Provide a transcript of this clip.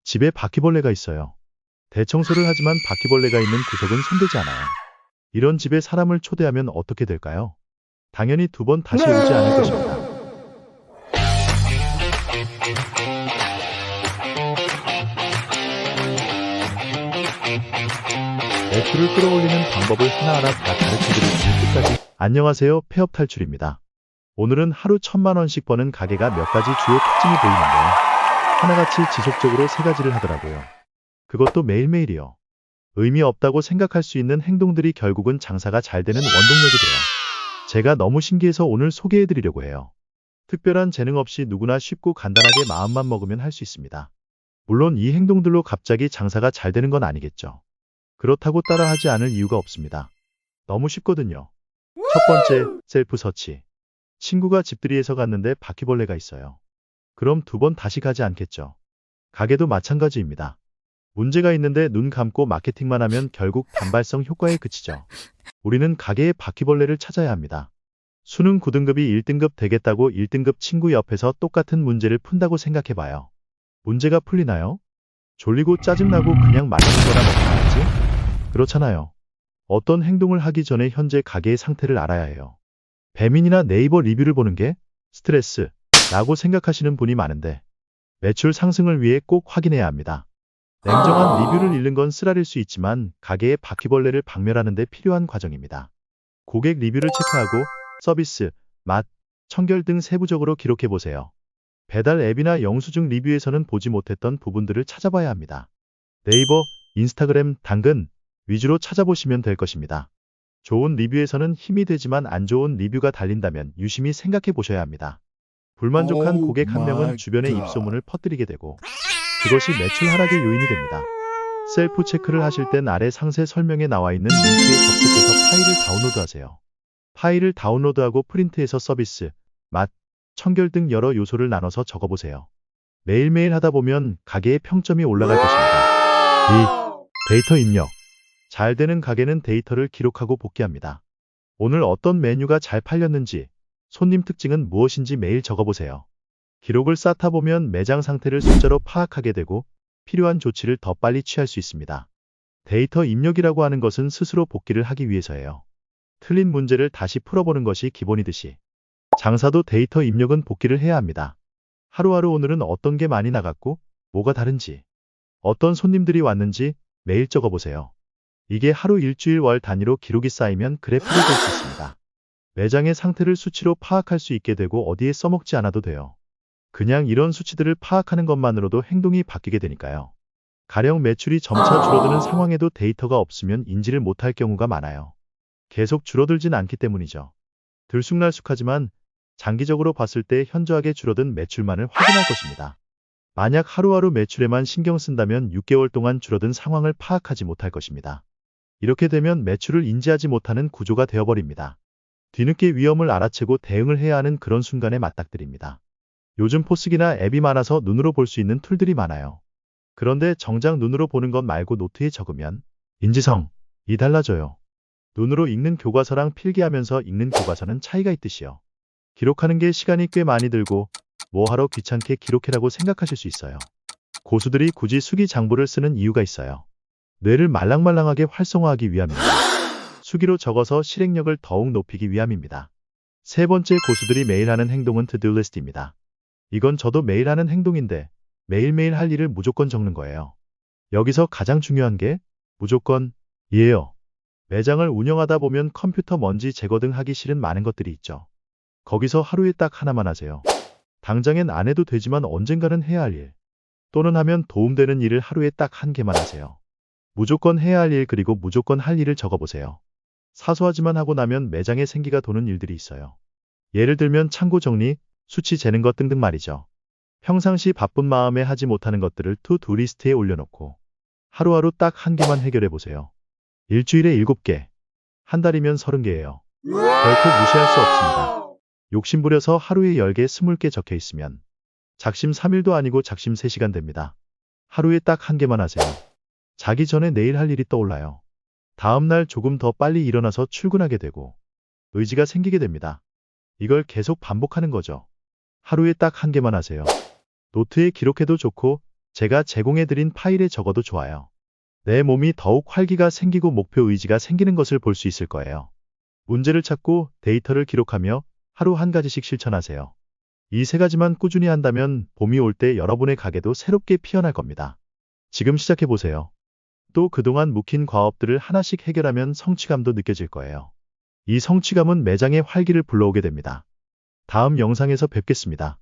집에 바퀴벌레가 있어요. 대청소를 하지만 바퀴벌레가 있는 구석은 손대지 않아요. 이런 집에 사람을 초대하면 어떻게 될까요? 당연히 두 번 다시 오지 않을 것입니다. 매출을 끌어올리는 방법을 하나하나 다 가르쳐드릴 테니 끝까지. 안녕하세요, 폐업 탈출입니다. 오늘은 하루 1000만원씩 버는 가게가 몇 가지 주요 특징이 보이는데요. 하나같이 지속적으로 세 가지를 하더라고요. 그것도 매일매일이요. 의미 없다고 생각할 수 있는 행동들이 결국은 장사가 잘 되는 원동력이 돼요. 제가 너무 신기해서 오늘 소개해드리려고 해요. 특별한 재능 없이 누구나 쉽고 간단하게 마음만 먹으면 할 수 있습니다. 물론 이 행동들로 갑자기 장사가 잘 되는 건 아니겠죠. 그렇다고 따라하지 않을 이유가 없습니다. 너무 쉽거든요. 첫 번째, 셀프 서치. 친구가 집들이에서 갔는데 바퀴벌레가 있어요. 그럼 두 번 다시 가지 않겠죠. 가게도 마찬가지입니다. 문제가 있는데 눈 감고 마케팅만 하면 결국 단발성 효과에 그치죠. 우리는 가게의 바퀴벌레를 찾아야 합니다. 수능 9등급이 1등급 되겠다고 1등급 친구 옆에서 똑같은 문제를 푼다고 생각해봐요. 문제가 풀리나요? 졸리고 짜증나고 그냥 말리는 거나 먹어야지? 그렇잖아요. 어떤 행동을 하기 전에 현재 가게의 상태를 알아야 해요. 배민이나 네이버 리뷰를 보는 게 스트레스라고 생각하시는 분이 많은데 매출 상승을 위해 꼭 확인해야 합니다. 냉정한 리뷰를 읽는 건 쓰라릴 수 있지만 가게의 바퀴벌레를 박멸하는 데 필요한 과정입니다. 고객 리뷰를 체크하고 서비스, 맛, 청결 등 세부적으로 기록해보세요. 배달 앱이나 영수증 리뷰에서는 보지 못했던 부분들을 찾아봐야 합니다. 네이버, 인스타그램, 당근 위주로 찾아보시면 될 것입니다. 좋은 리뷰에서는 힘이 되지만 안 좋은 리뷰가 달린다면 유심히 생각해 보셔야 합니다. 불만족한 고객 한 명은 주변에 입소문을 퍼뜨리게 되고 그것이 매출 하락의 요인이 됩니다. 셀프 체크를 하실 땐 아래 상세 설명에 나와 있는 링크에 접속해서 파일을 다운로드하세요. 파일을 다운로드하고 프린트해서 서비스, 맛, 청결 등 여러 요소를 나눠서 적어보세요. 매일매일 하다 보면 가게의 평점이 올라갈 것입니다. 2. 데이터 입력. 잘 되는 가게는 데이터를 기록하고 복귀합니다. 오늘 어떤 메뉴가 잘 팔렸는지, 손님 특징은 무엇인지 매일 적어보세요. 기록을 쌓다 보면 매장 상태를 숫자로 파악하게 되고 필요한 조치를 더 빨리 취할 수 있습니다. 데이터 입력이라고 하는 것은 스스로 복기를 하기 위해서예요. 틀린 문제를 다시 풀어보는 것이 기본이듯이 장사도 데이터 입력은 복기를 해야 합니다. 하루하루 오늘은 어떤 게 많이 나갔고 뭐가 다른지, 어떤 손님들이 왔는지 매일 적어보세요. 이게 하루, 일주일, 월 단위로 기록이 쌓이면 그래프가 될 수 있습니다. 매장의 상태를 수치로 파악할 수 있게 되고 어디에 써먹지 않아도 돼요. 그냥 이런 수치들을 파악하는 것만으로도 행동이 바뀌게 되니까요. 가령 매출이 점차 줄어드는 상황에도 데이터가 없으면 인지를 못할 경우가 많아요. 계속 줄어들진 않기 때문이죠. 들쑥날쑥하지만 장기적으로 봤을 때 현저하게 줄어든 매출만을 확인할 것입니다. 만약 하루하루 매출에만 신경 쓴다면 6개월 동안 줄어든 상황을 파악하지 못할 것입니다. 이렇게 되면 매출을 인지하지 못하는 구조가 되어버립니다. 뒤늦게 위험을 알아채고 대응을 해야 하는 그런 순간에 맞닥뜨립니다. 요즘 포스기나 앱이 많아서 눈으로 볼 수 있는 툴들이 많아요. 그런데 정작 눈으로 보는 것 말고 노트에 적으면 인지성이 달라져요. 눈으로 읽는 교과서랑 필기하면서 읽는 교과서는 차이가 있듯이요. 기록하는 게 시간이 꽤 많이 들고 뭐하러 귀찮게 기록해라고 생각하실 수 있어요. 고수들이 굳이 수기장부를 쓰는 이유가 있어요. 뇌를 말랑말랑하게 활성화하기 위함입니다. 수기로 적어서 실행력을 더욱 높이기 위함입니다. 세 번째, 고수들이 매일 하는 행동은 투두 리스트입니다. 이건 저도 매일 하는 행동인데 매일매일 할 일을 무조건 적는 거예요. 여기서 가장 중요한 게 무조건이에요. 매장을 운영하다 보면 컴퓨터 먼지 제거 등 하기 싫은 많은 것들이 있죠. 거기서 하루에 딱 하나만 하세요. 당장엔 안 해도 되지만 언젠가는 해야 할 일, 또는 하면 도움되는 일을 하루에 딱 한 개만 하세요. 무조건 해야 할 일 그리고 무조건 할 일을 적어보세요. 사소하지만 하고 나면 매장에 생기가 도는 일들이 있어요. 예를 들면 창고 정리, 수치 재는 것 등등 말이죠. 평상시 바쁜 마음에 하지 못하는 것들을 투두 리스트에 올려놓고 하루하루 딱 한 개만 해결해보세요. 일주일에 7개, 한 달이면 30개예요. 결코 무시할 수 없습니다. 욕심부려서 하루에 10개, 20개 적혀 있으면 작심 3일도 아니고 작심 3시간 됩니다. 하루에 딱 한 개만 하세요. 자기 전에 내일 할 일이 떠올라요. 다음날 조금 더 빨리 일어나서 출근하게 되고 의지가 생기게 됩니다. 이걸 계속 반복하는 거죠. 하루에 딱 한 개만 하세요. 노트에 기록해도 좋고 제가 제공해드린 파일에 적어도 좋아요. 내 몸이 더욱 활기가 생기고 목표 의지가 생기는 것을 볼 수 있을 거예요. 문제를 찾고 데이터를 기록하며 하루 한 가지씩 실천하세요. 이 세 가지만 꾸준히 한다면 봄이 올 때 여러분의 가게도 새롭게 피어날 겁니다. 지금 시작해보세요. 또 그동안 묵힌 과업들을 하나씩 해결하면 성취감도 느껴질 거예요. 이 성취감은 매장의 활기를 불러오게 됩니다. 다음 영상에서 뵙겠습니다.